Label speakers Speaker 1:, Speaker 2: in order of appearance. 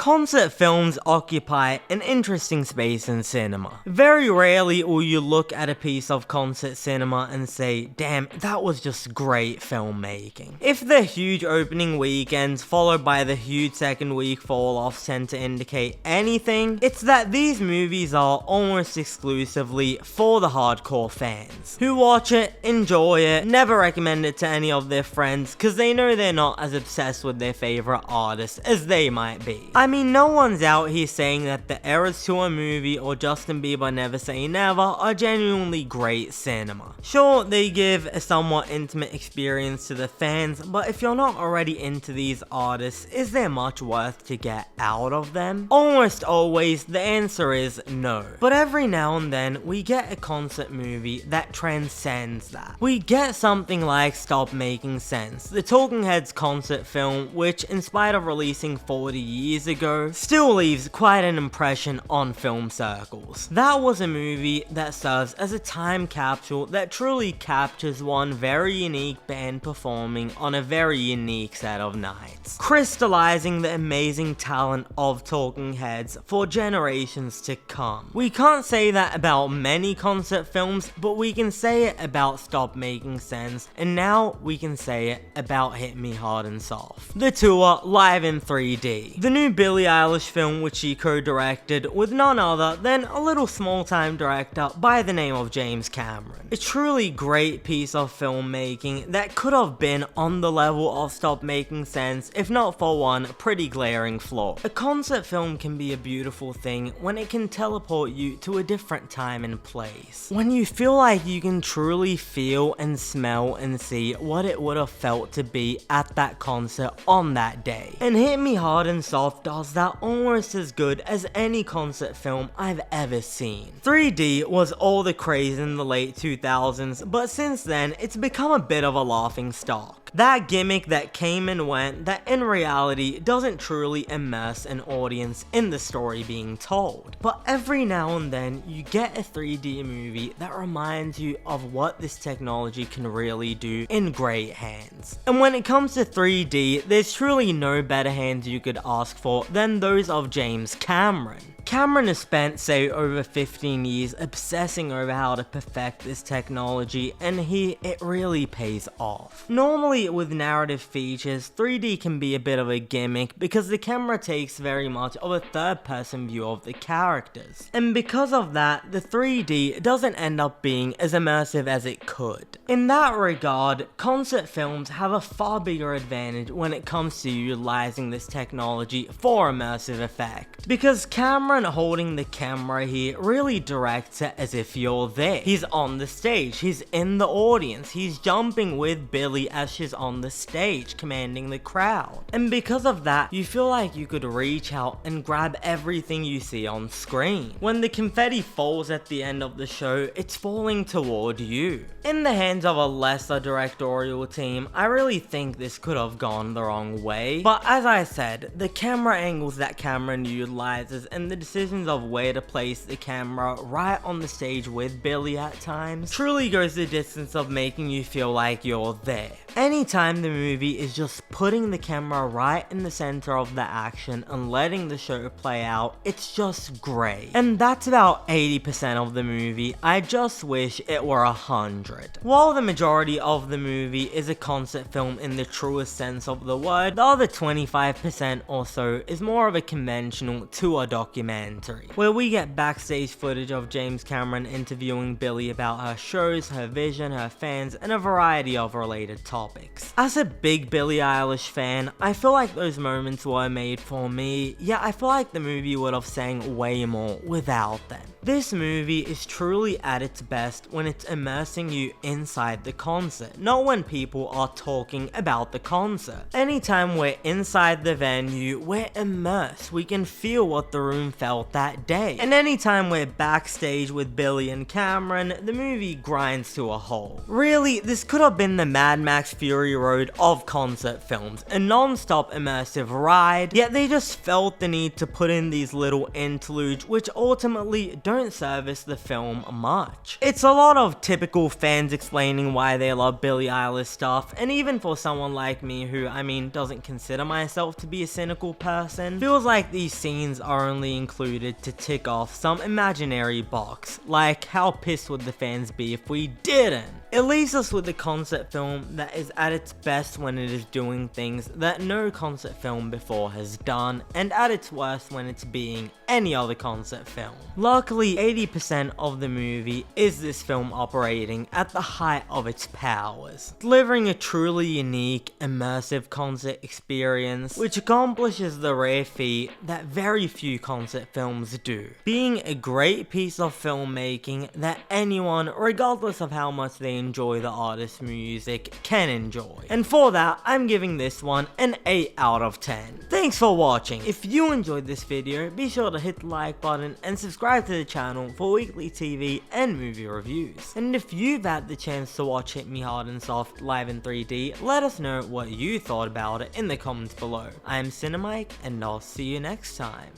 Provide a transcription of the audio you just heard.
Speaker 1: Concert films occupy an interesting space in cinema. Very rarely will you look at a piece of concert cinema and say, damn, that was just great filmmaking. If the huge opening weekends followed by the huge second week fall-offs tend to indicate anything, it's that these movies are almost exclusively for the hardcore fans, who watch it, enjoy it, never recommend it to any of their friends cause they know they're not as obsessed with their favorite artists as they might be. I mean, no one's out here saying that the Eras Tour movie or Justin Bieber Never Say Never are genuinely great cinema. Sure, they give a somewhat intimate experience to the fans, but if you're not already into these artists, is there much worth to get out of them? Almost always, the answer is no. But every now and then, we get a concert movie that transcends that. We get something like Stop Making Sense, the Talking Heads concert film, which, in spite of releasing 40 years ago, still leaves quite an impression on film circles. That was a movie that serves as a time capsule that truly captures one very unique band performing on a very unique set of nights, crystallizing the amazing talent of Talking Heads for generations to come. We can't say that about many concert films, but we can say it about Stop Making Sense, and now we can say it about Hit Me Hard and Soft. The tour live in 3D. The new Billie Eilish film, which she co-directed with none other than a little small-time director by the name of James Cameron. A truly great piece of filmmaking that could have been on the level of Stop Making Sense if not for one pretty glaring flaw. A concert film can be a beautiful thing when it can teleport you to a different time and place. When you feel like you can truly feel and smell and see what it would have felt to be at that concert on that day. And Hit Me Hard and Soft does that almost as good as any concert film I've ever seen. 3D was all the craze in the late 2000s, but since then it's become a bit of a laughing stock. That gimmick that came and went that in reality doesn't truly immerse an audience in the story being told. But every now and then you get a 3D movie that reminds you of what this technology can really do in great hands. And when it comes to 3D, there's truly no better hands you could ask for than those of James Cameron. Cameron has spent, say, over 15 years obsessing over how to perfect this technology, and it really pays off. Normally with narrative features, 3D can be a bit of a gimmick because the camera takes very much of a third-person view of the characters. And because of that, the 3D doesn't end up being as immersive as it could. In that regard, concert films have a far bigger advantage when it comes to utilizing this technology for immersive effect. Because Cameron holding the camera here really directs it as if you're there. He's on the stage, he's in the audience, he's jumping with Billie as she's on the stage, commanding the crowd. And because of that, you feel like you could reach out and grab everything you see on screen. When the confetti falls at the end of the show, it's falling toward you. In the hands of a lesser directorial team, I really think this could have gone the wrong way. But as I said, the camera angles that Cameron utilizes and the decisions of where to place the camera right on the stage with Billie at times truly goes the distance of making you feel like you're there. Anytime the movie is just putting the camera right in the center of the action and letting the show play out, it's just great. And that's about 80% of the movie. I just wish it were 100. While the majority of the movie is a concert film in the truest sense of the word, the other 25% or so is more of a conventional tour documentary, where we get backstage footage of James Cameron interviewing Billie about her shows, her vision, her fans, and a variety of related topics. As a big Billie Eilish fan, I feel like those moments were made for me, yet I feel like the movie would have sang way more without them. This movie is truly at its best when it's immersing you inside the concert, not when people are talking about the concert. Anytime we're inside the venue, we're immersed, we can feel what the room felt that day. And anytime we're backstage with Billie and Cameron, the movie grinds to a halt. Really, this could have been the Mad Max Fury Road of concert films, a non-stop immersive ride, yet they just felt the need to put in these little interludes which ultimately don't service the film much. It's a lot of typical fans explaining why they love Billie Eilish stuff, and even for someone like me who, doesn't consider myself to be a cynical person, feels like these scenes are only included to tick off some imaginary box, like how pissed would the fans be if we didn't? It leaves us with a concept film that is at its best when it is doing things that no concept film before has done, and at its worst when it's being any other concept film. Luckily, 80% of the movie is this film operating at the height of its powers, delivering a truly unique, immersive concept experience, which accomplishes the rare feat that very few concept films do, being a great piece of filmmaking that anyone, regardless of how much they enjoy the artist's music, can enjoy. And for that, I'm giving this one an 8 out of 10. Thanks for watching. If you enjoyed this video, be sure to hit the like button and subscribe to the channel for weekly TV and movie reviews. And if you've had the chance to watch Hit Me Hard and Soft live in 3D, let us know what you thought about it in the comments below. I am Cinemike, and I'll see you next time.